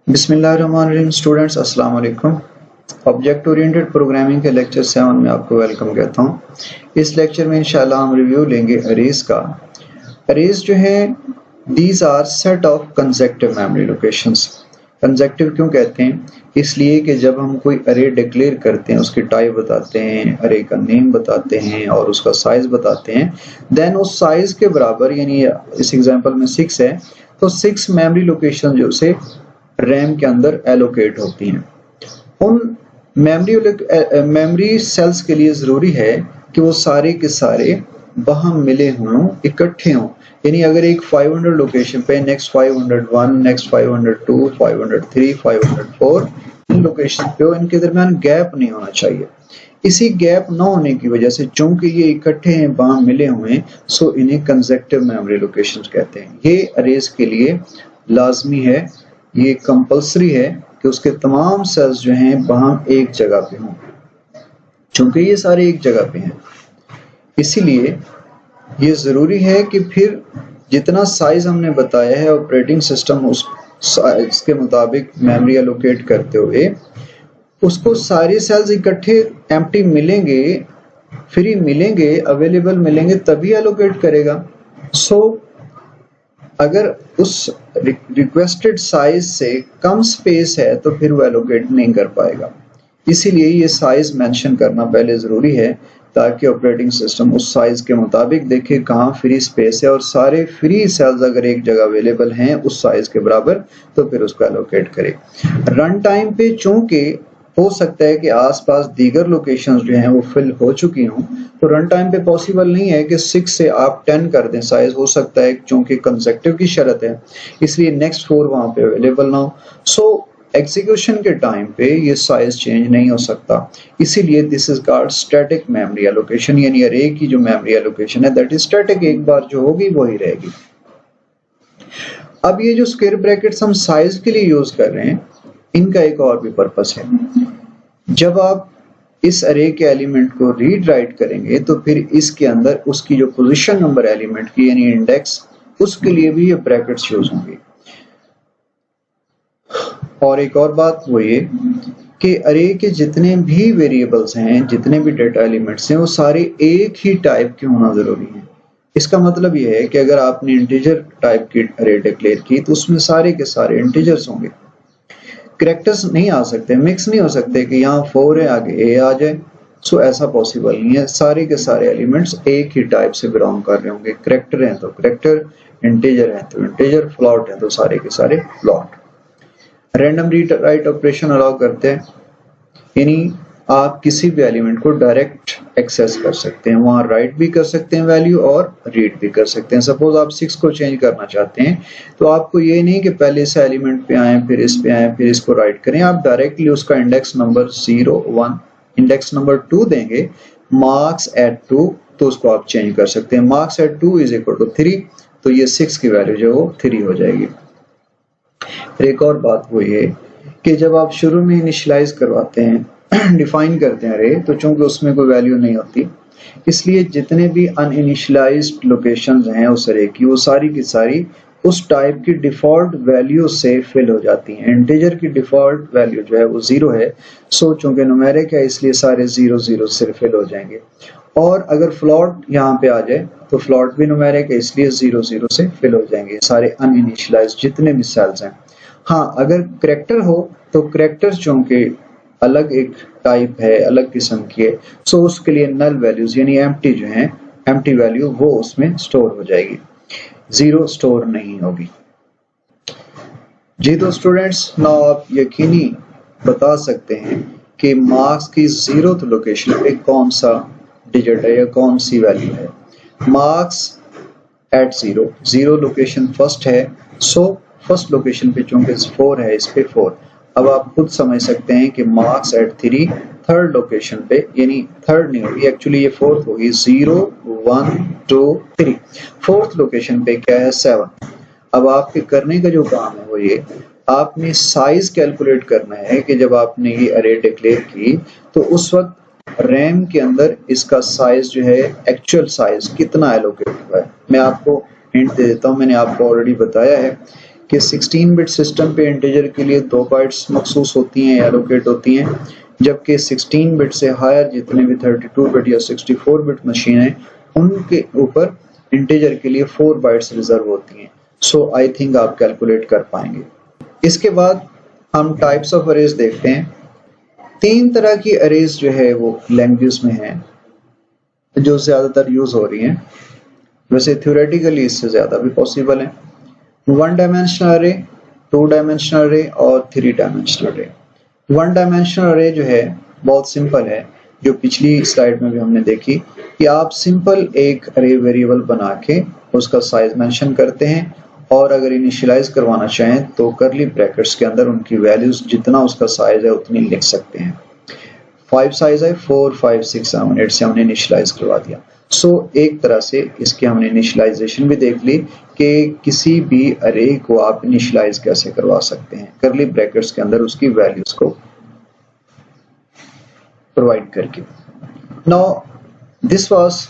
बिस्मिल्लाहिर्रहमानिर्रहीम स्टूडेंट्स अस्सलाम वालेकुम। ऑब्जेक्ट ओरिएंटेड प्रोग्रामिंग के लेक्चर 7 में आपको वेलकम कहता हूँ। इस लेक्चर में इंशाल्लाह हम रिव्यू लेंगे अरेज का। अरेज जो है these are set of consecutive memory locations. Consecutive क्यों कहते हैं? इसलिए कि जब हम कोई अरे डिक्लेयर करते हैं, उसकी टाइप बताते हैं, अरे का नेम बताते हैं और उसका साइज बताते हैं, देन उस साइज के बराबर, यानी इस एग्जांपल में 6 है तो 6 मेमोरी लोकेशन जो से रैम के अंदर एलोकेट होती हैं। उन मेमोरी सेल्स के लिए ज़रूरी है कि वो सारे के सारे वहाँ मिले हों, इकट्ठे हों। यानी अगर एक 500 लोकेशन पे नेक्स्ट 501, नेक्स्ट 502, 503, 504 इन लोकेशन पे हो, इनके दरमियान गैप नहीं होना चाहिए। इसी गैप न होने की वजह से चूंकि ये इकट्ठे हैं, वहाँ मिले हुए हैं, सो इन्हें कंसेक्टिव मेमोरी लोकेशंस कहते हैं। ये अरेज के लिए लाजमी है, ये कंपल्सरी है कि उसके तमाम सेल्स जो हैं वहाँ एक जगह पे हों। चूंकि ये सारे एक जगह पे हैं, इसीलिए ये ज़रूरी है कि फिर जितना साइज हमने बताया है ऑपरेटिंग सिस्टम उस साइज के मुताबिक मेमोरी एलोकेट करते हुए उसको सारे सेल्स इकट्ठे एम्प्टी मिलेंगे, फ्री मिलेंगे, अवेलेबल मिलेंगे तभी एलोकेट करेगा। सो अगर उस रिक्वेस्टेड साइज से कम स्पेस है तो फिर वो एलोकेट नहीं कर पाएगा। इसीलिए ये साइज मेंशन करना पहले ज़रूरी है ताकि ऑपरेटिंग सिस्टम उस साइज के मुताबिक देखे कहाँ फ्री स्पेस है और सारे फ्री सेल्स अगर एक जगह अवेलेबल हैं उस साइज के बराबर तो फिर उसको एलोकेट करे। रन टाइम पे चूंकि हो सकता है कि आसपास दीगर लोकेशंस जो हैं वो फिल हो चुकी हों, तो रन टाइम पे पॉसिबल नहीं है कि 6 से आप 10 कर दें साइज। हो सकता है चूंकि कंसेक्टिव की शर्त है इसलिए नेक्स्ट 4 वहाँ पे अवेलेबल ना हो। सो एग्जीक्यूशन के टाइम पे ये साइज चेंज नहीं हो सकता। इसीलिए this is called static memory allocation, यानी अरे की जो मेमोरी एलोकेशन है दैट इज स्टैटिक, एक बार जो होगी वही रहेगी। अब ये जो स्क्वायर ब्रैकेट्स हम साइज के लिए यूज कर रहे हैं, इनका एक और भी पर्पस है। जब आप इस अरे के एलिमेंट को रीड राइट करेंगे तो फिर इसके अंदर उसकी जो पोजीशन नंबर एलिमेंट की यानी इंडेक्स, उसके लिए भी ये ब्रैकेट्स यूज होंगे। और एक और बात वो ये कि अरे के जितने भी वेरिएबल्स हैं, जितने भी डेटा एलिमेंट्स हैं, वो सारे एक ही टाइप के होना जरूरी है। इसका मतलब ये है कि अगर आपने इंटीजर टाइप की अरे डिक्लेयर की तो उसमें सारे के सारे इंटीजर्स होंगे, कैरेक्टर्स नहीं आ सकते, मिक्स नहीं हो सकते कि यहाँ 4 है आगे ए आ जाए। सो ऐसा पॉसिबल नहीं है। सारे के सारे एलिमेंट्स एक ही टाइप से बिलोंग कर रहे होंगे। कैरेक्टर हैं तो कैरेक्टर, इंटीजर हैं तो इंटीजर, फ्लॉट हैं तो सारे के सारे float. Random read write operation allow करते हैं, यानी आप किसी भी एलिमेंट को डायरेक्ट एक्सेस कर सकते हैं, वहाँ राइट भी कर सकते हैं वैल्यू और रीड भी कर सकते हैं। सपोज आप 6 को चेंज करना चाहते हैं तो आपको ये नहीं कि पहले इस एलिमेंट पे आए फिर इस पे आए फिर इसको राइट करें। आप डायरेक्टली उसका इंडेक्स नंबर 0, 1, इंडेक्स नंबर 2 देंगे, मार्क्स एट 2, तो उसको आप चेंज कर सकते हैं। Marks at 2 is equal to 3, तो ये 6 की वैल्यू जो वो 3 हो जाएगी। एक और बात वो ये कि जब आप शुरू में इनिशियलाइज करवाते हैं, डिफाइन करते हैं अरे, तो चूंकि उसमें कोई वैल्यू नहीं होती, इसलिए जितने भी अनइनिशियलाइज्ड लोकेशंस हैं उस अरे की, वो सारी की सारी उस टाइप की डिफॉल्ट वैल्यू से फिल हो जाती हैं। इंटीजर की डिफॉल्ट वैल्यू जो है वो 0 है, सो चूंकि न्यूमेरिक है इसलिए सारे 0 0 से फिल हो जाएंगे। और अगर फ्लॉट यहाँ पे आ जाए तो फ्लॉट भी न्यूमेरिक है इसलिए 0 0 से फिल हो जाएंगे सारे अनइनिशियलाइज्ड जितने भी सेल्स हैं। हाँ, अगर कैरेक्टर हो तो कैरेक्टर चूंकि अलग एक टाइप है, अलग किस्म की है, सो उसके लिए नल वैल्यूज यानी एम्प्टी जो है, एम्प्टी वैल्यू वो उसमें स्टोर हो जाएगी, 0 स्टोर नहीं होगी। जी तो स्टूडेंट्स, नाउ आप यकीनी बता सकते हैं कि मार्क्स की 0th लोकेशन पे कौन सा डिजिट है या कौन सी वैल्यू है। मार्क्स एट 0 लोकेशन फर्स्ट है, सो फर्स्ट लोकेशन पे चूंकि 4 है, इस पे 4। अब आप खुद समझ सकते हैं कि मार्क्स एट 3 थर्ड लोकेशन पे, यानी थर्ड नहीं होगी एक्चुअली ये 4th होगी, 0 1 2 3, 4th लोकेशन पे क्या है 7। अब आपके करने का जो काम है वो ये, आपने साइज कैलकुलेट करना है कि जब आपने ये अरे डिक्लेयर की तो उस वक्त रैम के अंदर इसका साइज जो है, एक्चुअल साइज कितना एलोकेट हुआ है। मैं आपको हिंट दे देता हूँ, मैंने आपको ऑलरेडी बताया है कि 16 बिट सिस्टम पे इंटीजर के लिए 2 बाइट्स मखसूस होती हैं, एलोकेट होती हैं, जबकि 16 बिट से हायर जितने भी 32 बिट या 64 बिट मशीन है उनके ऊपर इंटीजर के लिए 4 बाइट्स रिजर्व होती हैं। सो आई थिंक आप कैलकुलेट कर पाएंगे। इसके बाद हम टाइप्स ऑफ अरेज देखते हैं। 3 तरह की अरेज जो है वो लैंग्वेज में है जो ज्यादातर यूज हो रही हैं, वैसे थ्योरेटिकली इससे ज्यादा भी पॉसिबल है। 1 डायमेंशनल अरे, 2 डायमेंशनल अरे और 3 डायमेंशनल अरे। 1 डायमेंशनल अरे जो है बहुत सिंपल है, जो पिछली स्लाइड में भी हमने देखी कि आप सिंपल एक अरे वेरिएबल बना के उसका साइज मेंशन करते हैं और अगर इनिशियलाइज करवाना चाहें तो करली ब्रैकेट्स के अंदर उनकी वैल्यूज जितना उसका साइज है उतनी लिख सकते हैं। 5 साइज है, 4 5 6 7 8 से हमने इनिशियलाइज करवा दिया। सो एक तरह से इसकी हमने इनिशियलाइजेशन भी देख ली कि किसी भी अरे को आप इनिशियलाइज कैसे करवा सकते हैं करली ब्रैकेट्स के अंदर उसकी वैल्यूज को प्रोवाइड करके। Now this was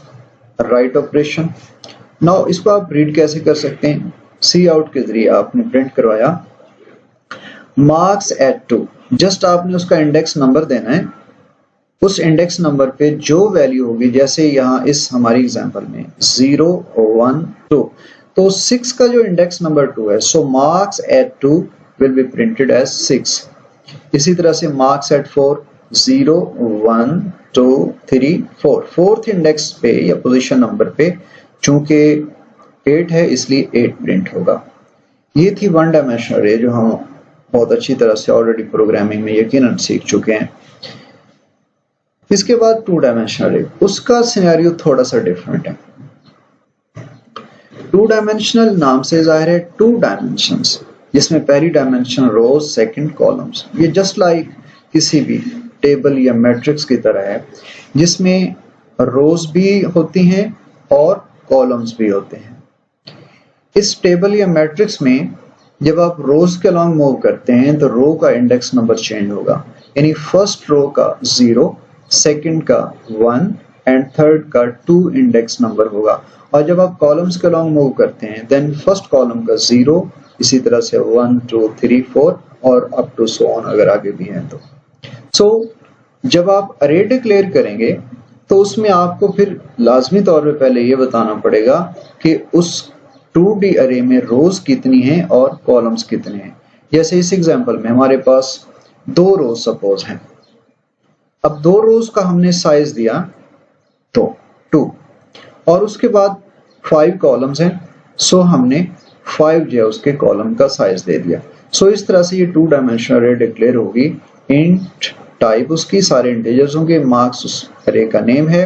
write operation. Now इसको आप रीड कैसे कर सकते हैं? सी आउट के जरिए आपने प्रिंट करवाया मार्क्स एट 2, जस्ट आपने उसका इंडेक्स नंबर देना है। उस इंडेक्स नंबर पे जो वैल्यू होगी, जैसे यहाँ इस हमारी एग्जांपल में 0 1 2, तो 6 का जो इंडेक्स नंबर 2 है, so marks at 2 will be printed as 6। इसी तरह से मार्क्स एट 4 0 1 2 3 4, फोर्थ इंडेक्स पे या पोजीशन नंबर पे चूंकि 8 है इसलिए 8 प्रिंट होगा। ये थी 1 डायमेंशनल अरे जो हम बहुत अच्छी तरह से ऑलरेडी प्रोग्रामिंग में यकीनन सीख चुके हैं। इसके बाद 2 डायमेंशनल अरे, उसका सिनेरियो थोड़ा सा डिफरेंट है। 2 डायमेंशनल नाम से जाहिर है 2 डायमेंशंस, जिसमें पहली डायमेंशन रोज, सेकंड कॉलम्स। ये जस्ट लाइक किसी भी टेबल या मैट्रिक्स की तरह है जिसमें रोज भी होती हैं और कॉलम्स भी होते हैं। इस टेबल या मैट्रिक्स में जब आप रोज के अलॉन्ग मूव करते हैं तो रो का इंडेक्स नंबर चेंज होगा, यानी फर्स्ट रो का 0, सेकंड का 1 एंड थर्ड का 2 इंडेक्स नंबर होगा। और जब आप कॉलम्स के अलॉन्ग मूव करते हैं देन फर्स्ट कॉलम का 0, इसी तरह से 1 2 3 4 और अप टू सो ऑन अगर आगे भी हैं तो। सो जब आप अरे डिक्लेयर करेंगे तो उसमें आपको फिर लाजमी तौर पे पहले ये बताना पड़ेगा कि उस 2D अरे में रोज कितनी हैं और कॉलम्स कितने हैं। जैसे इस एग्जांपल में हमारे पास 2 रोज सपोज हैं। अब 2 रोज का हमने साइज दिया तो 2 और उसके बाद 5 कॉलम्स हैं, सो हमने 5 जो है उसके कॉलम का साइज दे दिया। सो इस तरह से ये 2 डायमेंशनल अरे डिक्लेयर होगी। इंट टाइप उसकी सारे इंटीजर्स होंगे, मार्क्स उस अरे का नेम है,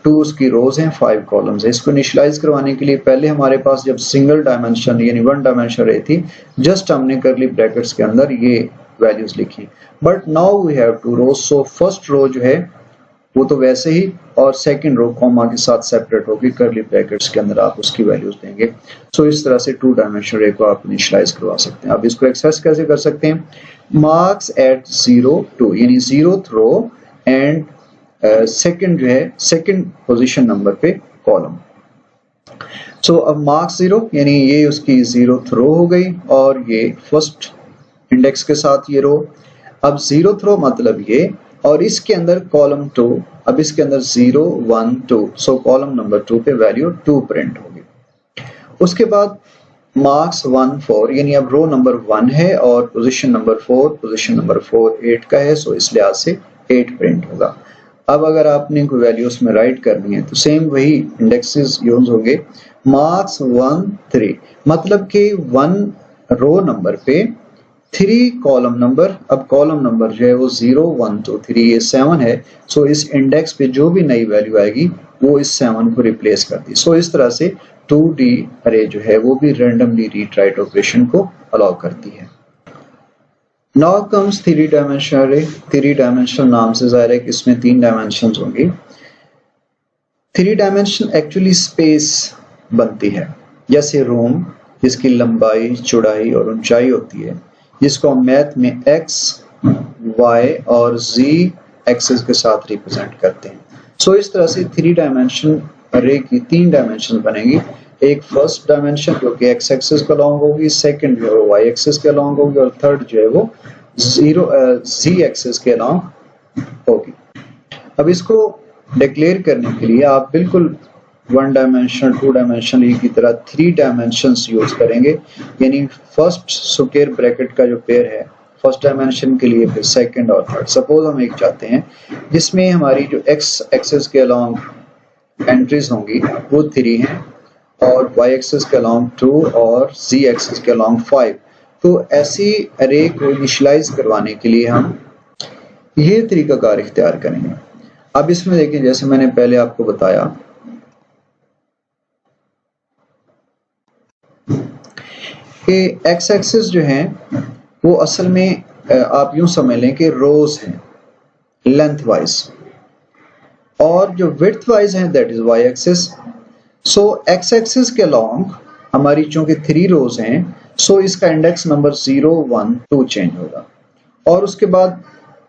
2 उसकी रोज हैं, 5 कॉलम्स है। इसको इनिशियलाइज करवाने के लिए पहले हमारे पास जब सिंगल डायमेंशन यानी 1 डायमेंशन अरे थी, जस्ट हमने करली ब्रैकेट्स के अंदर ये वैल्यूज लिखी। But now we have 2 rows, so first row जो है वो तो वैसे ही, और सेकंड रो कॉमा के साथ सेपरेट होगी, करली ब्रैकेट्स के अंदर आप उसकी वैल्यूज देंगे। सो इस तरह से 2 डायमेंशनल अरे को आप इनिशियलाइज करवा सकते हैं। अब इसको एक्सेस कैसे कर सकते हैं? मार्क्स एट 0 2 यानी 0th रो एंड सेकंड जो है सेकंड पोजीशन नंबर पे कॉलम। सो अब मार्क्स 0 यानी ये उसकी 0th रो हो गई और ये फर्स्ट इंडेक्स के साथ ये रो। अब 0th रो मतलब ये, और इसके अंदर कॉलम 2, अब इसके अंदर 0 1 2, सो कॉलम नंबर 2 पे वैल्यू 2 प्रिंट होगी। उसके बाद मार्क्स 1 4 यानी अब रो नंबर 1 है और पोजीशन नंबर 4 8 का है, सो इस लिहाज से 8 प्रिंट होगा। अब अगर आपने कोई वैल्यू उसमें राइट करनी है तो सेम वही इंडेक्सेस यूज होंगे। मार्क्स 1 3 मतलब कि 1 रो नंबर पे 3 कॉलम नंबर। अब कॉलम नंबर जो है वो 0 1 2 3 ये 7 है, सो इस इंडेक्स पे जो भी नई वैल्यू आएगी वो इस 7 को रिप्लेस कर दी। सो इस तरह से 2D अरे जो है वो भी रैंडमली रीड राइट ऑपरेशन को अलाउ करती है। नाउ कम्स 3 डायमेंशनल अरे। 3 डायमेंशनल नाम से जाहिर है कि इसमें 3 डायमेंशंस होंगी। 3 डायमेंशन एक्चुअली स्पेस बनती है, जैसे रूम जिसकी लंबाई चौड़ाई और ऊंचाई होती है, जिसको हम मैथ में x, y और z एक्सिस के साथ रिप्रेजेंट करते हैं। सो इस तरह से 3 डायमेंशन अरे की 3 डायमेंशन बनेगी, एक फर्स्ट डायमेंशन जो कि एक्स एक्सिस के अलॉन्ग होगी, सेकंड जो है वो वाई एक्सिस के अलॉन्ग होगी, और थर्ड जो है वो जी एक्सिस के अलॉन्ग होगी। अब इसको डिक्लेयर करने के लिए आप बिल्कुल वन डायमेंशनल, टू डायमेंशनल की तरह थ्री डायमेंशंस यूज करेंगे, यानी फर्स्ट स्क्वायर ब्रैकेट का जो पेयर है फर्स्ट डायमेंशन के लिए, फिर सेकंड और थर्ड। सपोज हम एक चाहते हैं जिसमें हमारी जो एक्स एक्सिस के अलॉन्ग एंट्रीज होंगी वो 3 हैं, और वाई एक्सिस के अलॉन्ग 2 और जी एक्सिस के अलॉन्ग 5। तो ऐसी अरे को इनिशियलाइज करवाने के लिए हम ये तरीकाकार इख्तियार करेंगे। अब इसमें देखिए, जैसे मैंने पहले आपको बताया कि एक्स एक्सिस जो है वो असल में आप यूं समझ लें कि रोज हैं लेंथ वाइज, और जो विड्थ वाइज है that is y axis. So x axis के अलॉन्ग हमारी चूंकि 3 रोज हैं, सो इसका इंडेक्स नंबर 0, 1, 2 चेंज होगा, और उसके बाद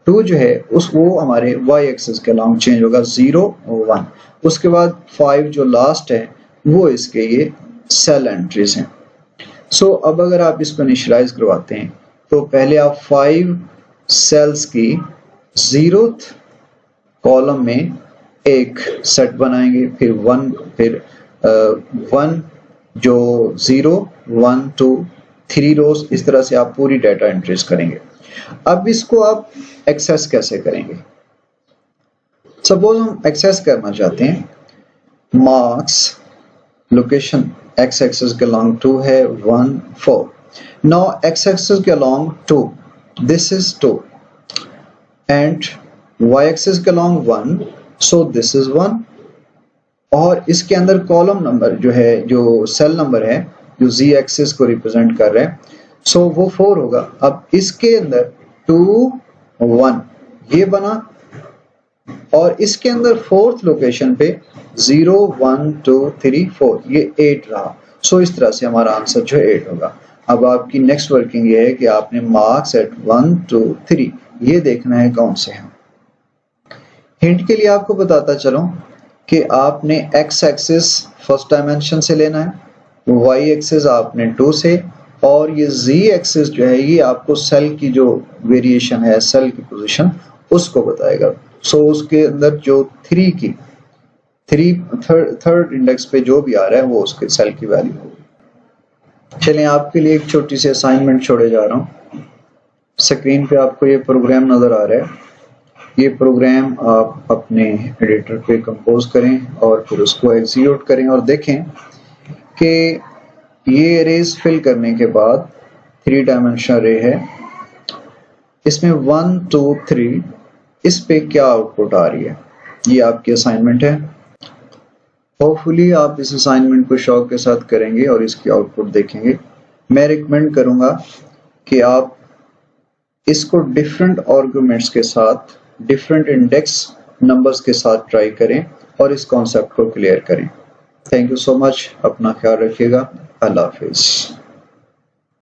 2 जो है वो हमारे वाई एक्सिस के अलॉन्ग चेंज होगा, 0, 1। उसके बाद 5 जो लास्ट है वो इसके ये सेल एंट्रीज हैं। सो अब अगर आप इसको इनिशियलाइज करवाते हैं तो पहले आप 5 सेल्स की 0th कॉलम में एक सेट बनाएंगे, फिर 1, फिर 1 जो 0, 1, 2, 3 रोज, इस तरह से आप पूरी डाटा एंट्रीज करेंगे। अब इसको आप एक्सेस कैसे करेंगे? सपोज हम एक्सेस करना चाहते हैं मार्क्स लोकेशन एक्स एक्सिस के अलॉन्ग 2 है 1, 4। नाउ एक्स एक्सिस के along 2, this is 2, and y axis के अलॉन्ग 1, सो दिस इज 1, और इसके अंदर कॉलम नंबर जो है, जो सेल नंबर है जो जी एक्सिस को रिप्रेजेंट कर रहे हैं, सो वो 4 होगा। अब इसके अंदर 2, 1 ये बना, और इसके अंदर 4th लोकेशन पे 0, 1, 2, 3, 4 ये 8 रहा। सो इस तरह से हमारा आंसर जो है 8 होगा। अब आपकी नेक्स्ट वर्किंग ये है कि आपने मार्क्स एट 1, 2, 3 ये देखना है कौन से हैं। हिंट के लिए आपको बताता चलूं कि आपने एक्स एक्सिस फर्स्ट डायमेंशन से लेना है, वाई एक्सिस आपने 2 से, और ये जी एक्सिस जो है ये आपको सेल की जो वेरिएशन है, सेल की पोजीशन उसको बताएगा। सो उसके अंदर जो 3 की थर्ड इंडेक्स पे जो भी आ रहा है वो उसके सेल की वैल्यू होगी। चलिए आपके लिए एक छोटी सी असाइनमेंट छोड़े जा रहा हूँ। स्क्रीन पे आपको ये प्रोग्राम नजर आ रहा है, ये प्रोग्राम आप अपने एडिटर पे कंपोज करें और फिर उसको एग्जीक्यूट करें, और देखें कि ये अरेज फिल करने के बाद 3 डायमेंशनल अरे है, इसमें 1, 2, 3 इस पे क्या आउटपुट आ रही है। ये आपकी असाइनमेंट है। होपफुली आप इस असाइनमेंट को शौक के साथ करेंगे और इसकी आउटपुट देखेंगे। मैं रिकमेंड करूंगा कि आप इसको डिफरेंट आर्गुमेंट्स के साथ, डिफरेंट इंडेक्स नंबर्स के साथ ट्राई करें और इस कॉन्सेप्ट को क्लियर करें। Thank you so much. अपना ख्याल रखिएगा। अल्लाह हाफिज।